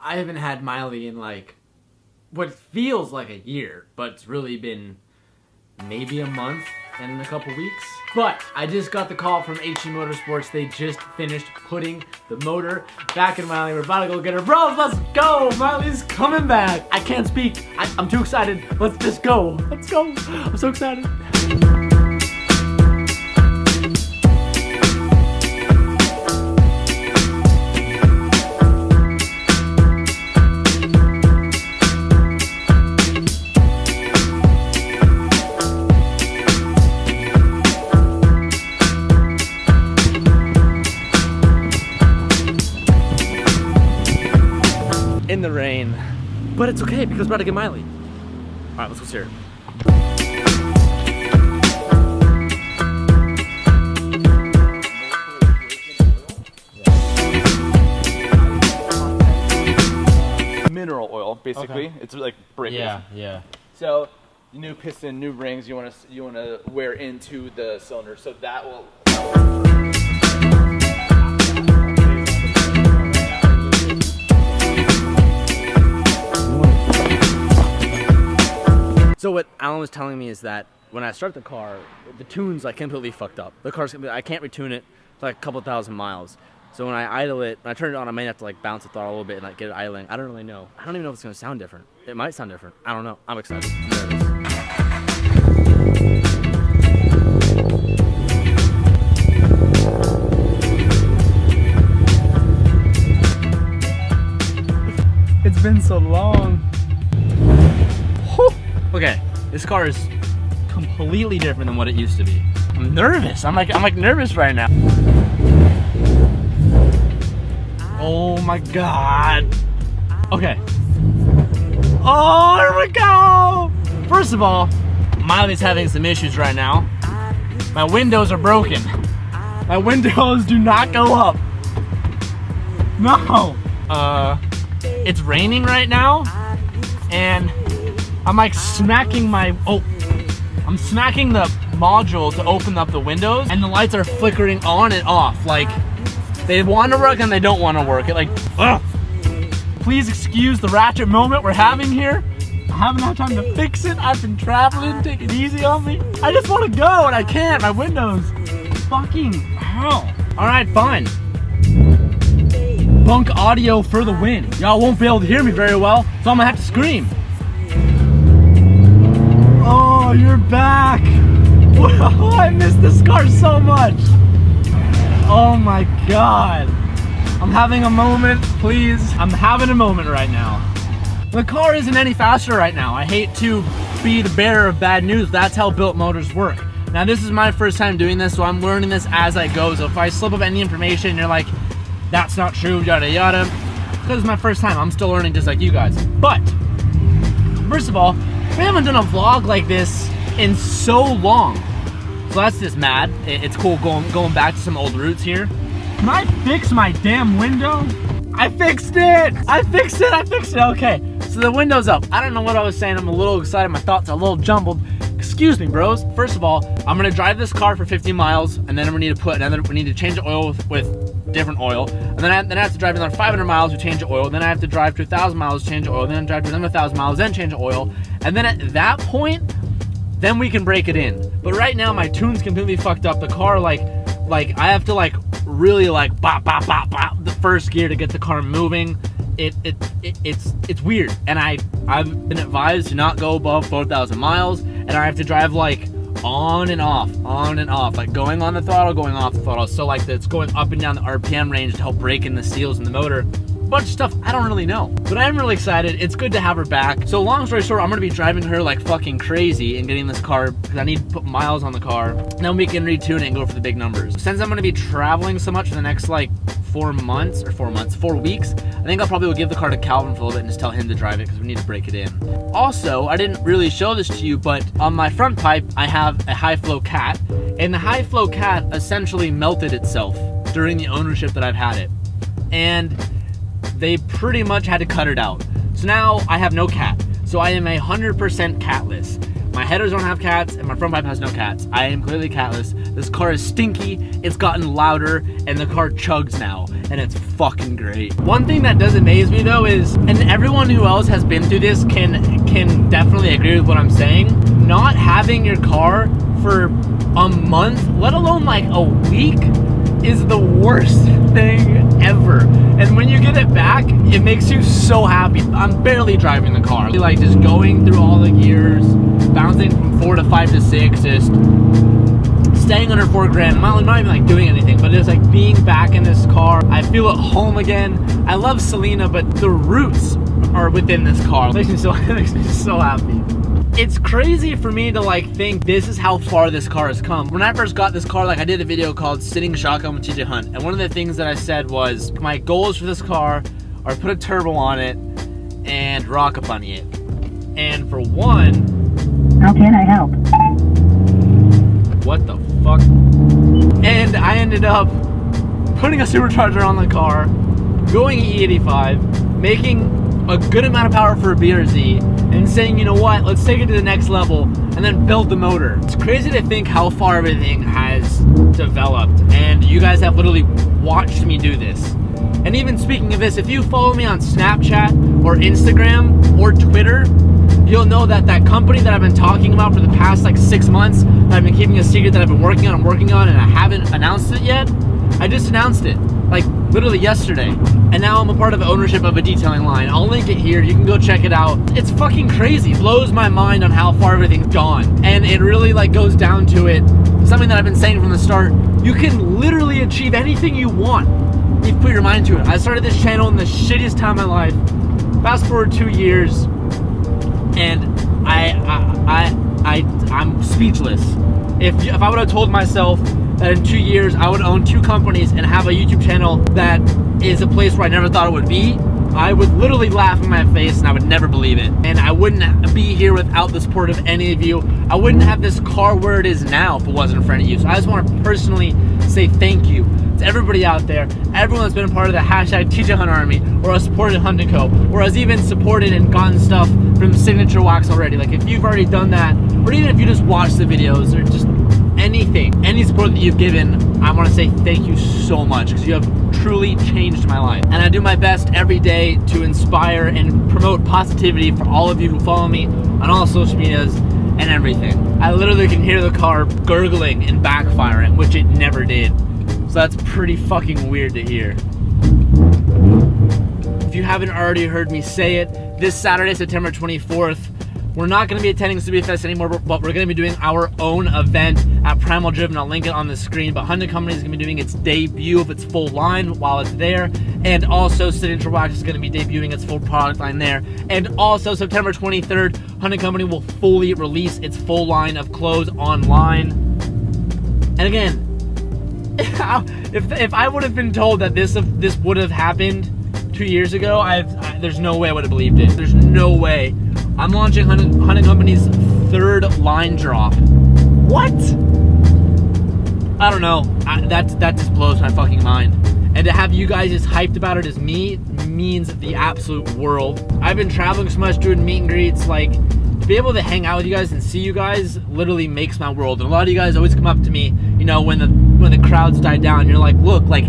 I haven't had Miley in like what feels like a year, but it's really been maybe a month and a couple weeks. But I just got the call from HG Motorsports. They just finished putting the motor back in Miley. We're about to go get her. Bros, let's go! Miley's coming back. I can't speak. I'm too excited. Let's just go. Let's go. I'm so excited. In the rain, but it's okay because we're about to get Miley. All right, let's go see her. Mineral oil, basically. Okay. It's like brakes. Yeah. So, new piston, new rings. You want to wear into the cylinder, so that will. So what Alan was telling me is that when I start the car, the tune's like completely fucked up. The car's I can't retune it for like a couple thousand miles. So when I idle it, when I turn it on, I might have to like bounce the throttle a little bit and like get it idling. I don't really know. I don't even know if it's gonna sound different. It might sound different. I don't know. I'm excited. I'm nervous. It's been so long. Okay, this car is completely different than what it used to be. I'm nervous. I'm like nervous right now. Oh my god. Okay. Oh, here we go. First of all, Miley's having some issues right now. My windows are broken. My windows do not go up. No. It's raining right now, and I'm like smacking I'm smacking the module to open up the windows, and the lights are flickering on and off. Like, they want to work and they don't want to work. It like, ugh. Please excuse the ratchet moment we're having here. I haven't had time to fix it. I've been traveling, take it easy on me. I just want to go and I can't, my windows. Fucking hell. All right, fine. Bunk audio for the win. Y'all won't be able to hear me very well, so I'm gonna have to scream. Oh, you're back. Whoa, I miss this car so much. Oh my god. I'm having a moment, please. I'm having a moment right now. The car isn't any faster right now. I hate to be the bearer of bad news. That's how Built Motors work. Now, this is my first time doing this, so I'm learning this as I go. So if I slip up any information, you're like, that's not true, yada yada. Because it's my first time. I'm still learning just like you guys. But, first of all, we haven't done a vlog like this in so long. So that's just mad. It's cool going back to some old roots here. Can I fix my damn window? I fixed it! I fixed it! Okay, so the window's up. I don't know what I was saying. I'm a little excited. My thoughts are a little jumbled. Excuse me, bros. First of all, I'm gonna drive this car for 50 miles, and then we need to change the oil with different oil, and then I have to drive another 500 miles to change the oil, then I have to drive to 1,000 miles to change the oil, then I drive to another 1,000 miles, then change the oil, and then at that point, then we can break it in. But right now, my tune's completely fucked up. The car, like I have to really bop bop bop bop the first gear to get the car moving. It's weird, and I've been advised to not go above 4,000 miles, and I have to drive on and off, like going on the throttle, going off the throttle. So like it's going up and down the RPM range to help break in the seals in the motor. Bunch of stuff I don't really know, but I'm really excited. It's good to have her back. So long story short, I'm gonna be driving her like fucking crazy and getting this car because I need to put miles on the car. And then we can retune it and go for the big numbers. Since I'm gonna be traveling so much for the next 4 weeks, I think I'll probably give the car to Calvin for a little bit and just tell him to drive it because we need to break it in. Also, I didn't really show this to you, but on my front pipe, I have a high flow cat, and the high flow cat essentially melted itself during the ownership that I've had it. And they pretty much had to cut it out. So now I have no cat. So I am 100% catless. My headers don't have cats, and my front pipe has no cats. I am clearly catless. This car is stinky, it's gotten louder, and the car chugs now, and it's fucking great. One thing that does amaze me though is, and everyone who else has been through this can definitely agree with what I'm saying, not having your car for a month, let alone like a week, is the worst thing ever. And when you get it back, it makes you so happy. I'm barely driving the car. Like just going through all the gears, bouncing from 4 to 5 to 6, just staying under 4 grand. I'm not even like doing anything, but it's like being back in this car. I feel at home again. I love Selena, but the roots are within this car. It makes me so happy. It's crazy for me to like think this is how far this car has come. When I first got this car, like I did a video called Sitting Shotgun with TJ Hunt, and one of the things that I said was my goals for this car are put a turbo on it and rocket bunny it. And for one, how can I help? What the fuck? And I ended up putting a supercharger on the car, going E85, making a good amount of power for a BRZ, and saying, you know what, let's take it to the next level, and then build the motor. It's crazy to think how far everything has developed, and you guys have literally watched me do this. And even speaking of this, if you follow me on Snapchat or Instagram or Twitter, you'll know that that company that I've been talking about for the past like 6 months, that I've been keeping a secret, that I've been working on, and I haven't announced it yet, I just announced it, like literally yesterday. And now I'm a part of the ownership of a detailing line. I'll link it here, you can go check it out. It's fucking crazy. It blows my mind on how far everything's gone. And it really like goes down to it, something that I've been saying from the start, you can literally achieve anything you want if you put your mind to it. I started this channel in the shittiest time of my life. Fast forward 2 years, and I'm speechless. If I would have told myself that in 2 years I would own 2 companies and have a YouTube channel that is a place where I never thought it would be, I would literally laugh in my face and I would never believe it. And I wouldn't be here without the support of any of you. I wouldn't have this car where it is now if it wasn't for any of you. So I just want to personally say thank you to everybody out there, everyone that's been a part of the hashtag TJ Hunt Army, or has supported Hunt & Co, or has even supported and gotten stuff from Signature Wax already. Like if you've already done that, or even if you just watch the videos, or just anything, any support that you've given, I want to say thank you so much, because you have truly changed my life. And I do my best every day to inspire and promote positivity for all of you who follow me on all social medias and everything. I literally can hear the car gurgling and backfiring, which it never did. So that's pretty fucking weird to hear. If you haven't already heard me say it, this Saturday, September 24th, we're not going to be attending Subia Fest anymore, but we're going to be doing our own event at Primal Driven. I'll link it on the screen, but Hunt & Company is going to be doing its debut of its full line while it's there, and also Signature Wax is going to be debuting its full product line there. And also September 23rd, Hunt & Company will fully release its full line of clothes online. And again, if I would have been told that this would have happened 2 years ago, there's no way I would have believed it. There's no way. I'm launching Hunt & Company's 3rd line drop. What? I don't know. That just blows my fucking mind. And to have you guys as hyped about it as me means the absolute world. I've been traveling so much doing meet and greets, like to be able to hang out with you guys and see you guys literally makes my world. And a lot of you guys always come up to me, you know, when the crowds die down, you're like, look, like,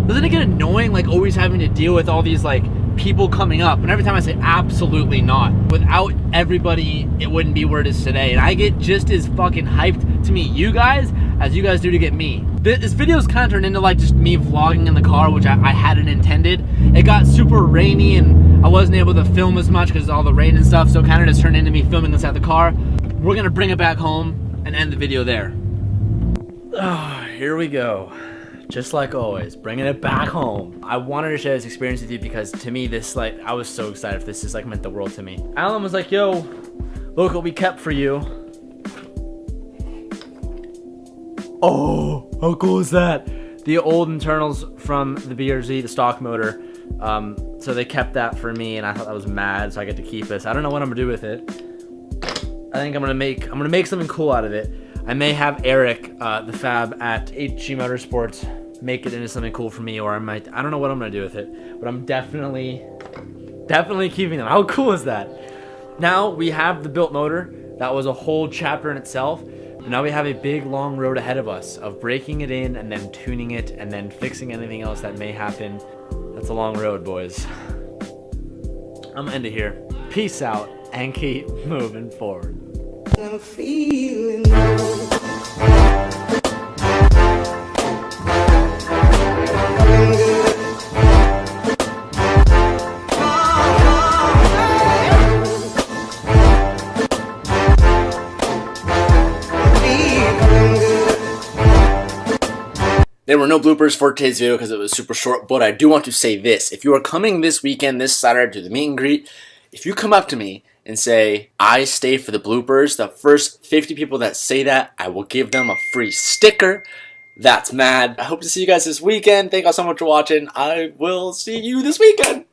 doesn't it get annoying, like, always having to deal with all these, like, people coming up? And every time I say, absolutely not. Without everybody, it wouldn't be where it is today. And I get just as fucking hyped to meet you guys as you guys do to get me. This video's kind of turned into, like, just me vlogging in the car, which I hadn't intended. It got super rainy, and I wasn't able to film as much because of all the rain and stuff, so it kind of just turned into me filming inside the car. We're gonna bring it back home and end the video there. Oh, here we go. Just like always, bringing it back home. I wanted to share this experience with you because to me, this, like, I was so excited for this. This, like, meant the world to me. Alan was like, yo, look what we kept for you. Oh, how cool is that? The old internals from the BRZ, the stock motor. So they kept that for me, and I thought that was mad, so I get to keep this. I don't know what I'm gonna do with it. I think I'm gonna make something cool out of it. I may have Eric, the fab at HG Motorsports, make it into something cool for me, or I don't know what I'm gonna do with it, but I'm definitely keeping them. How cool is that? Now we have the built motor. That was a whole chapter in itself. But now we have a big long road ahead of us of breaking it in and then tuning it and then fixing anything else that may happen. That's a long road, boys. I'm gonna end it here. Peace out and keep moving forward. I'm feeling low. There were no bloopers for today's video because it was super short, but I do want to say this. If you are coming this weekend, this Saturday, to the meet and greet, if you come up to me and say, I stay for the bloopers, the first 50 people that say that, I will give them a free sticker. That's mad. I hope to see you guys this weekend. Thank you all so much for watching. I will see you this weekend.